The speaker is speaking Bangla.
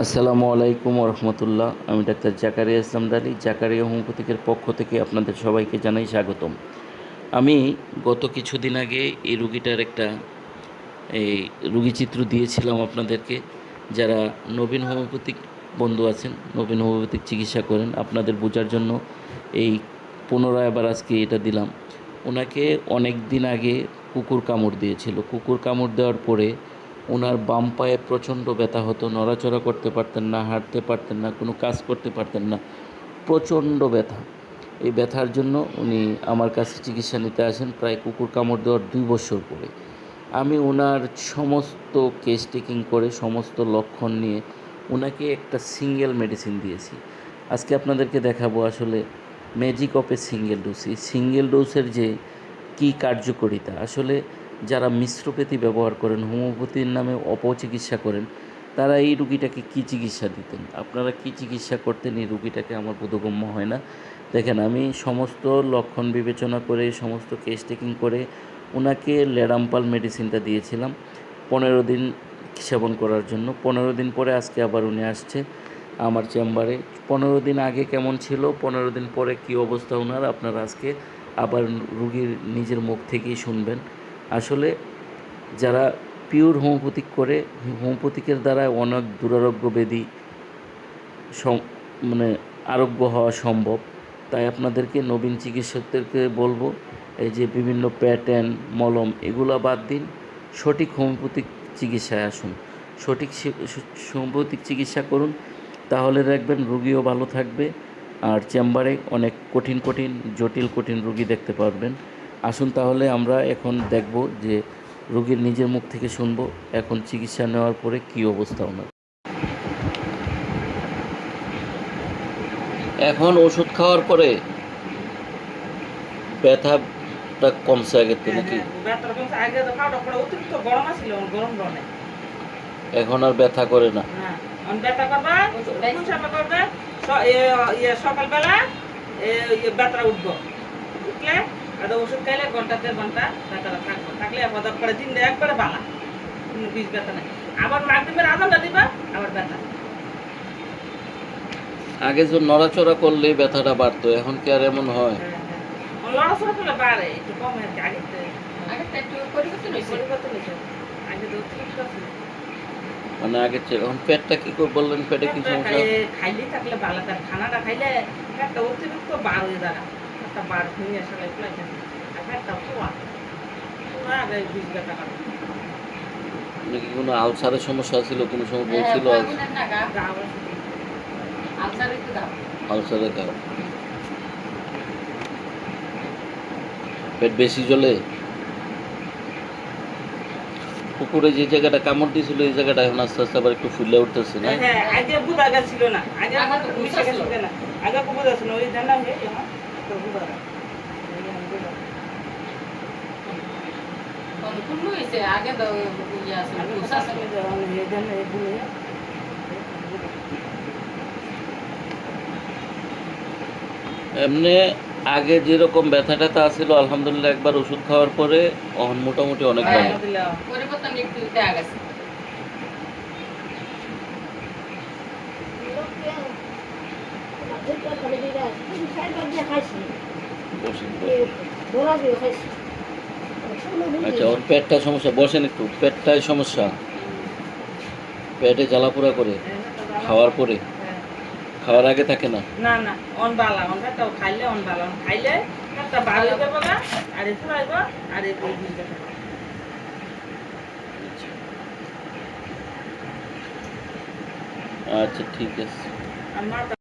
আসসালামু আলাইকুম রহমতুল্লাহ। আমি ডাক্তার জাকারিয়া ইসলাম দালি, জাকারিয়া হোমিওপ্যাথিকের পক্ষ থেকে আপনাদের সবাইকে জানাই স্বাগতম। আমি গত কিছুদিন আগে এই রুগীটার একটা রুগী চিত্র দিয়েছিলাম আপনাদেরকে। যারা নবীন হোমিওপ্যাথিক বন্ধু আছেন, নবীন হোমিওপ্যাথিক চিকিৎসা করেন, আপনাদের বোঝার জন্য এই পুনরায় আবার আজকে এটা দিলাম। ওনাকে অনেক দিন আগে কুকুর কামড় দিয়েছিল। কুকুর কামড় দেওয়ার পরে ওনার বাম পায়ে প্রচণ্ড ব্যথা হতো, নড়াচড়া করতে পারতেন না, হাঁটতে পারতেন না, কোনো কাজ করতে পারতেন না, প্রচণ্ড ব্যথা। এই ব্যথার জন্য উনি আমার কাছে চিকিৎসা নিতে আসেন প্রায় কুকুর কামড় দেওয়ার 2 বছর পরে। আমি ওনার সমস্ত কেস টেকিং করে সমস্ত লক্ষণ নিয়ে ওনাকে একটা সিঙ্গেল মেডিসিন দিয়েছি। আজকে আপনাদেরকে দেখাবো আসলে magic of a single dose. এই সিঙ্গেল ডোজের যে কী কার্যকারিতা, আসলে যারা মিশ্রপ্যাথি ব্যবহার করেন, হোমিওপ্যাথির নামে অপচিকিৎসা করেন, তারা এই রুগীটাকে কী চিকিৎসা দিতেন, আপনারা কী চিকিৎসা করতেন, এই রুগীটাকে আমার বোধগম্য হয় না। দেখেন, আমি সমস্ত লক্ষণ বিবেচনা করে সমস্ত কেস টেকিং করে ওনাকে লেডাম্পাল মেডিসিনটা দিয়েছিলাম 15 দিন সেবন করার জন্য। 15 দিন পরে আজকে আবার উনি আসছে আমার চেম্বারে। 15 দিন আগে কেমন ছিল, 15 দিন পরে কী অবস্থা ওনার, আপনারা আজকে আবার রুগীর নিজের মুখ থেকেই শুনবেন। আসলে যারা পিওর হোমিওপ্যাথিক করে, হোমিওপ্যাথিকের দ্বারা অনেক দুরারোগ্য ব্যাধি মানে আরোগ্য হওয়া সম্ভব। তাই আপনাদেরকে নবীন চিকিৎসকদেরকে বলবো, এই যে বিভিন্ন প্যাটার্ন মলম এগুলো বাদ দিন, সঠিক হোমিওপ্যাথিক চিকিৎসায় আসুন, সঠিক হোমিওপ্যাথিক চিকিৎসা করুন। তাহলে দেখবেন রুগীও ভালো থাকবে, আর চেম্বারে অনেক কঠিন রুগী দেখতে পারবেন। আসুন তাহলে আমরা এখন দেখব যে রুগীর নিজের মুখ থেকে শুনবো এখন চিকিৎসা নেওয়ার পরে কী অবস্থা ওনার। এখন ওষুধ খাওয়ার পরে ব্যথাটা কমছে আগের থেকে নাকি? এখন আর ব্যথা করে না? সকালবেলা ব্যথা উঠবো, উঠলে ওষুধ খাইলে ঘন্টা 1.5 ঘন্টা ব্যথাটা থাকবো, থাকলে পরে দিন একবারে বালা, কোনো বিষ ব্যথা নেই। আবার মাগরিবের আজানটা দিবা আবার ব্যথা। আগে যে নড়াচড়া করলে ব্যথাটা বাড়তো, এখন কি আর এমন হয়? নড়াচড়া করলে বাড়ে, একটু কম আর কি। আগেরটা একটু পরিবর্তন হয়েছে। আগে তো ঠিক আছে, মানে আগের চেয়ে এখন পেটটা কি করে বললেন? পেটে কি সমস্যা? খাইলে থাকলে ভালো, তার খানাটা খাইলে একটা অতিরিক্ত বার হয়ে দাঁড়া, একটা বার ভেঙে আসলে এগুলাই থাকে, আর একটা পোয়া আগে বিষ ব্যথা করে। নাকি কোনো আলসারের সমস্যা ছিল কোনো সময় বলছিল? আলসারের কারণ পেট বেশি জ্বলে। কুকুরে যে জায়গাটা কামড় দিয়েছিল এই জায়গাটা এখন আস্তে আস্তে আবার একটু ফুলে উঠতেছে না? হ্যাঁ, আগে বুঝা গেছিল না, আগে মিশে গেছিল না, আগে বুঝা ছিল ওই জানা হয়ে এখন তো বুঝা গেল। কোন হইছে আগে তো ইয়া আছে বুঝা আছে এই জানা এই বুঝে। এমনি আগে যেরকম ব্যথা ট্যাথা ছিল আলহামদুলিল্লাহ একবার ওষুধ খাওয়ার পরে এখন মোটামুটি অনেক ভালো। পরিবর্তন একটু দেখা গেছে। আচ্ছা, ওর পেটটা সমস্যা, বসেন একটু। পেটটায় সমস্যা, পেটে জ্বালাপোড়া করে খাওয়ার পরে, খাওয়ার আগে থাকে না? না না, অন বালা অন তো খাইলে অন বালা অন খাইলে একটা বার হয়ে যাবে না, আর একটু আইব আর এই বুঝ দেখা। আচ্ছা ঠিক আছে। আমার